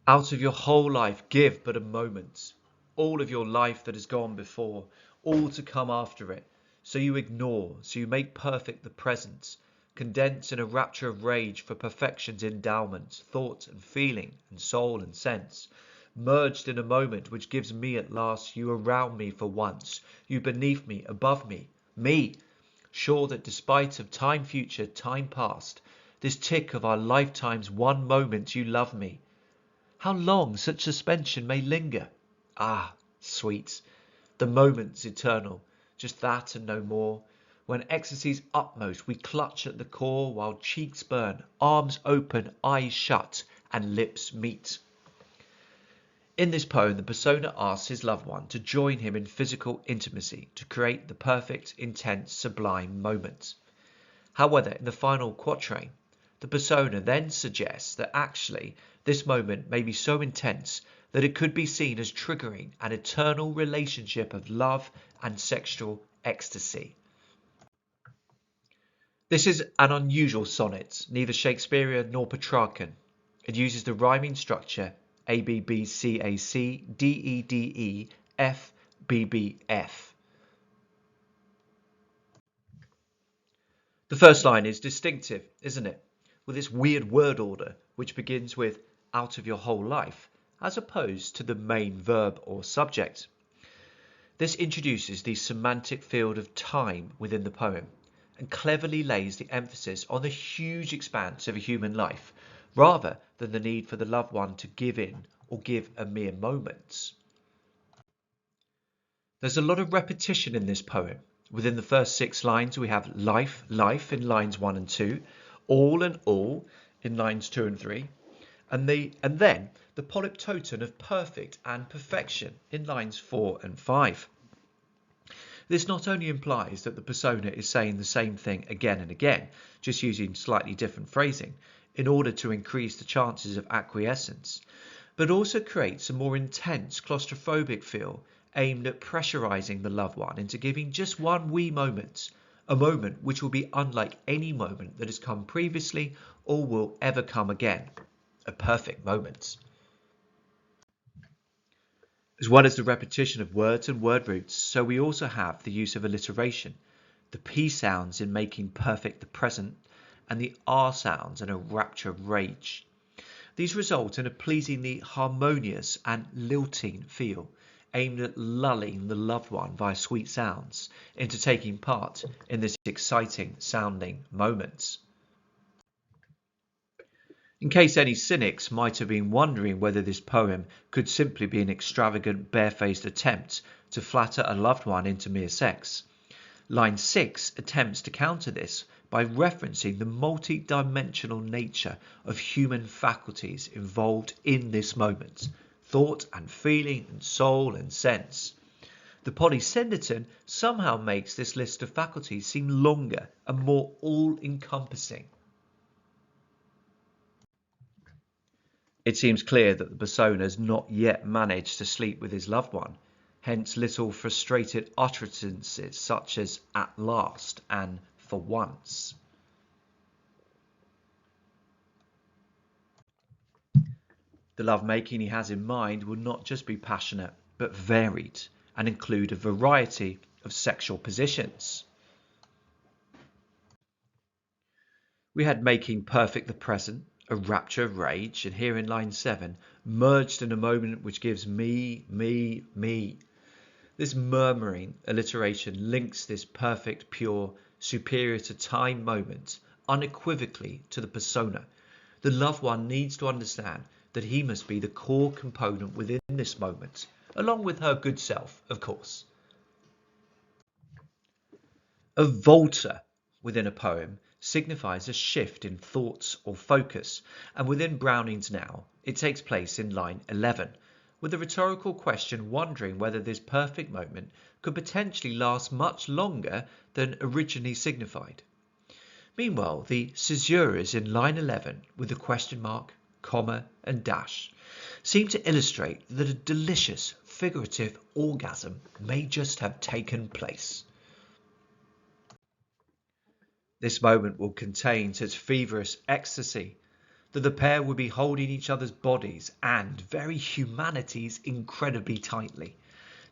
Out of your whole life, give but a moment. All of your life that has gone before, all to come after it. So you ignore, so you make perfect the present. Condense in a rapture of rage for perfection's endowments, thought and feeling and soul and sense. Merged in a moment which gives me at last, you around me for once, you beneath me, above me, me. Sure that despite of time future, time past, this tick of our lifetime's one moment you love me. How long such suspension may linger? Ah, sweet, the moment's eternal, just that and no more. When ecstasy's utmost we clutch at the core, while cheeks burn, arms open, eyes shut, and lips meet. In this poem, the persona asks his loved one to join him in physical intimacy to create the perfect, intense, sublime moment. However, in the final quatrain, the persona then suggests that actually this moment may be so intense that it could be seen as triggering an eternal relationship of love and sexual ecstasy. This is an unusual sonnet, neither Shakespearean nor Petrarchan. It uses the rhyming structure A B B C A C D E D E F B B F. The first line is distinctive, isn't it? With its weird word order, which begins with out of your whole life, as opposed to the main verb or subject. This introduces the semantic field of time within the poem and cleverly lays the emphasis on the huge expanse of a human life, rather than the need for the loved one to give in or give a mere moment. There's a lot of repetition in this poem. Within the first 6 lines, we have life, life in lines 1 and 2, all and all in lines 2 and 3, and then the polyptoton of perfect and perfection in lines 4 and 5. This not only implies that the persona is saying the same thing again and again, just using slightly different phrasing, in order to increase the chances of acquiescence, but also creates a more intense claustrophobic feel aimed at pressurizing the loved one into giving just one wee moment, a moment which will be unlike any moment that has come previously or will ever come again, a perfect moment. As well as the repetition of words and word roots, so we also have the use of alliteration, the P sounds in making perfect the present, and the R sounds in a rapture of rage. These result in a pleasingly harmonious and lilting feel, aimed at lulling the loved one via sweet sounds into taking part in this exciting sounding moment. In case any cynics might have been wondering whether this poem could simply be an extravagant barefaced attempt to flatter a loved one into mere sex, line 6 attempts to counter this by referencing the multi-dimensional nature of human faculties involved in this moment, thought and feeling and soul and sense. The polysyndeton somehow makes this list of faculties seem longer and more all-encompassing. It seems clear that the persona has not yet managed to sleep with his loved one, hence little frustrated utterances such as at last and for once. The lovemaking he has in mind will not just be passionate, but varied, and include a variety of sexual positions. We had making perfect the present, a rapture of rage, and here in line 7, merged in a moment which gives me, me, me. This murmuring alliteration links this perfect, pure, superior to time moment unequivocally to the persona. The loved one needs to understand that he must be the core component within this moment, along with her good self, of course. A volta within a poem signifies a shift in thoughts or focus, and within Browning's Now, it takes place in line 11, with the rhetorical question wondering whether this perfect moment could potentially last much longer than originally signified. Meanwhile, the caesuras in line 11, with the question mark, comma, and dash, seem to illustrate that a delicious figurative orgasm may just have taken place. This moment will contain such feverish ecstasy that the pair would be holding each other's bodies and very humanities incredibly tightly.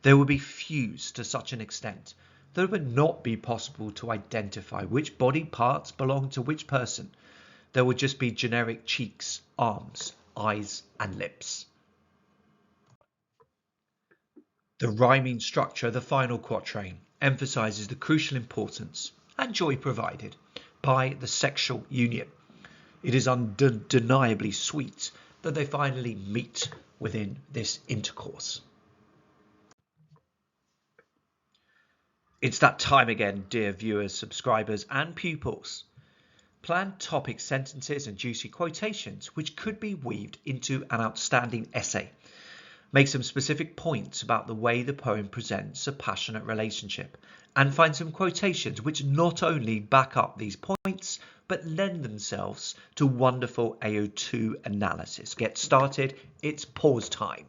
They would be fused to such an extent that it would not be possible to identify which body parts belong to which person. There would just be generic cheeks, arms, eyes, and lips. The rhyming structure of the final quatrain emphasizes the crucial importance and joy provided by the sexual union. It is undeniably sweet that they finally meet within this intercourse. It's that time again, dear viewers, subscribers, and pupils. Plan topic sentences and juicy quotations which could be weaved into an outstanding essay. Make some specific points about the way the poem presents a passionate relationship, and find some quotations which not only back up these points, but lend themselves to wonderful AO2 analysis. Get started, it's pause time.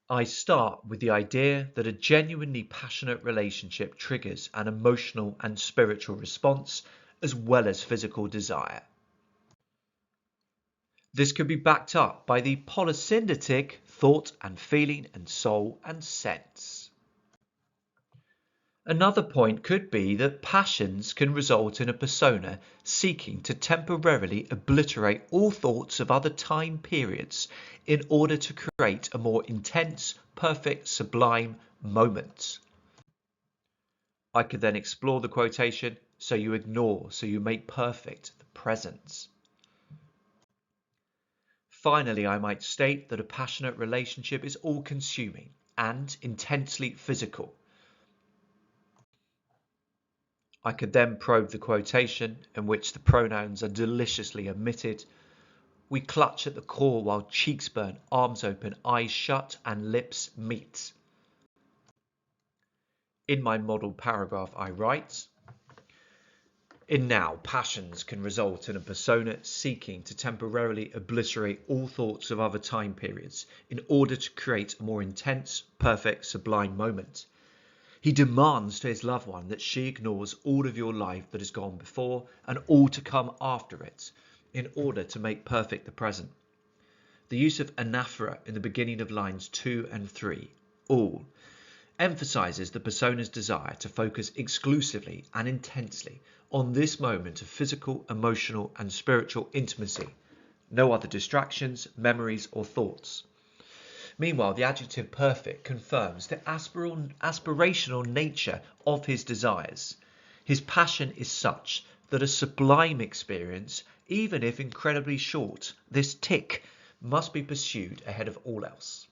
I start with the idea that a genuinely passionate relationship triggers an emotional and spiritual response as well as physical desire. This could be backed up by the polysyndetic thought and feeling and soul and sense. Another point could be that passions can result in a persona seeking to temporarily obliterate all thoughts of other time periods in order to create a more intense, perfect, sublime moment. I could then explore the quotation, so you ignore, so you make perfect the present. Finally, I might state that a passionate relationship is all-consuming and intensely physical. I could then probe the quotation in which the pronouns are deliciously omitted. We clutch at the core while cheeks burn, arms open, eyes shut, and lips meet. In my model paragraph, I write, in now, passions can result in a persona seeking to temporarily obliterate all thoughts of other time periods in order to create a more intense, perfect, sublime moment. He demands to his loved one that she ignores all of your life that has gone before and all to come after it in order to make perfect the present. The use of anaphora in the beginning of lines 2 and 3, all, emphasizes the persona's desire to focus exclusively and intensely on this moment of physical, emotional, and spiritual intimacy. No other distractions, memories, or thoughts. Meanwhile, the adjective perfect confirms the aspirational nature of his desires. His passion is such that a sublime experience, even if incredibly short, this tick, must be pursued ahead of all else.